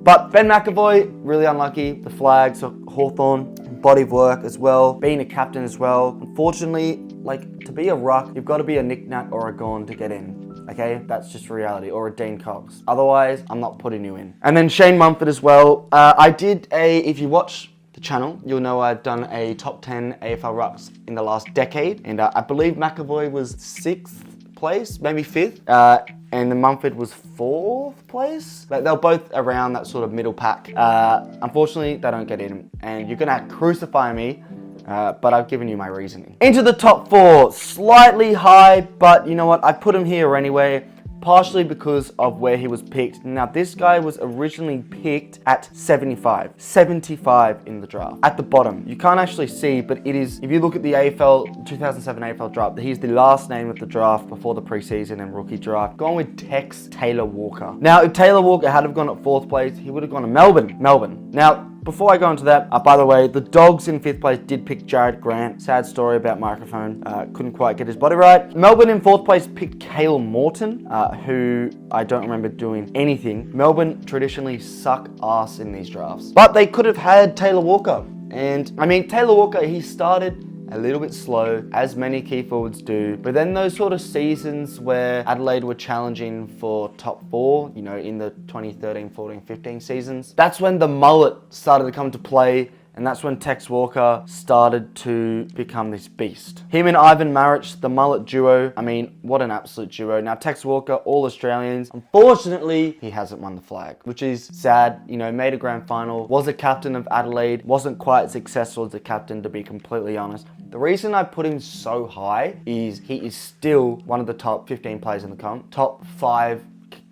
But Ben McAvoy, really unlucky. The flags, Hawthorn, body of work as well, being a captain as well. Unfortunately, like, to be a ruck, you've got to be a Nick-Nack or a Gawn to get in. Okay, that's just reality, or a Dean Cox. Otherwise, I'm not putting you in. And then Shane Mumford as well. I did if you watch the channel, you'll know I've done a top 10 AFL rucks in the last decade. And I believe McAvoy was 6th place, maybe 5th. And then Mumford was 4th place. Like, they're both around that sort of middle pack. Unfortunately, they don't get in. And you're gonna crucify me, but I've given you my reasoning. Into the top 4, slightly high, but you know what? I put him here anyway, partially because of where he was picked. Now, this guy was originally picked at 75 in the draft. At the bottom, you can't actually see, but it is, if you look at the AFL 2007 AFL draft, he's the last name of the draft before the preseason and rookie draft. Going with Tex Taylor Walker. Now, if Taylor Walker had have gone at 4th place, he would have gone to Melbourne. Now, before I go into that, by the way, the Dogs in 5th place did pick Jared Grant. Sad story about microphone. Couldn't quite get his body right. Melbourne in 4th place picked Cale Morton, who I don't remember doing anything. Melbourne traditionally suck ass in these drafts. But they could have had Taylor Walker. And, I mean, Taylor Walker, he started a little bit slow, as many key forwards do. But then those sort of seasons where Adelaide were challenging for top 4, you know, in the 2013, 14, 15 seasons, that's when the mullet started to come into play. And that's when Tex Walker started to become this beast. Him and Ivan Maric, the mullet duo. I mean, what an absolute duo. Now, Tex Walker, all Australians. Unfortunately, he hasn't won the flag, which is sad. You know, made a grand final, was a captain of Adelaide, wasn't quite as successful as a captain, to be completely honest. The reason I put him so high is he is still one of the top 15 players in the comp, top 5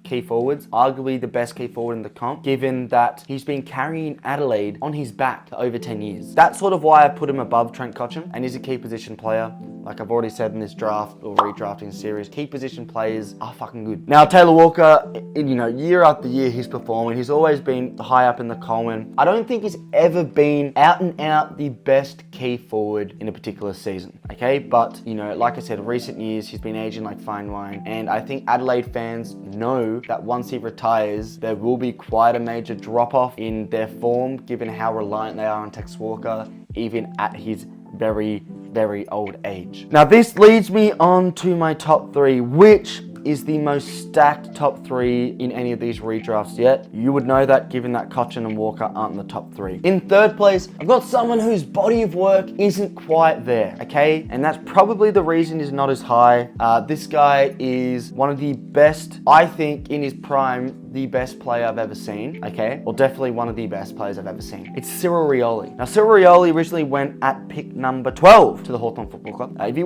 key forwards, arguably the best key forward in the comp, given that he's been carrying Adelaide on his back for over 10 years. That's sort of why I put him above Trent Cotchin, and he's a key position player. Like I've already said in this draft or redrafting series, key position players are fucking good. Now, Taylor Walker, you know, year after year he's performing. He's always been high up in the Coleman. I don't think he's ever been out and out the best key forward in a particular season, okay? But, you know, like I said, recent years he's been aging like fine wine, and I think Adelaide fans know that once he retires, there will be quite a major drop-off in their form, given how reliant they are on Tex Walker, even at his very old age. Now, this leads me on to my top 3, which is the most stacked top 3 in any of these redrafts yet. You would know that, given that Cotchin and Walker aren't in the top 3. In 3rd place, I've got someone whose body of work isn't quite there, okay? And that's probably the reason he's not as high. This guy is one of the best, I think, in his prime, the best player I've ever seen, okay? Or definitely one of the best players I've ever seen. It's Cyril Rioli. Now, Cyril Rioli originally went at pick number 12 to the Hawthorn Football Club. If you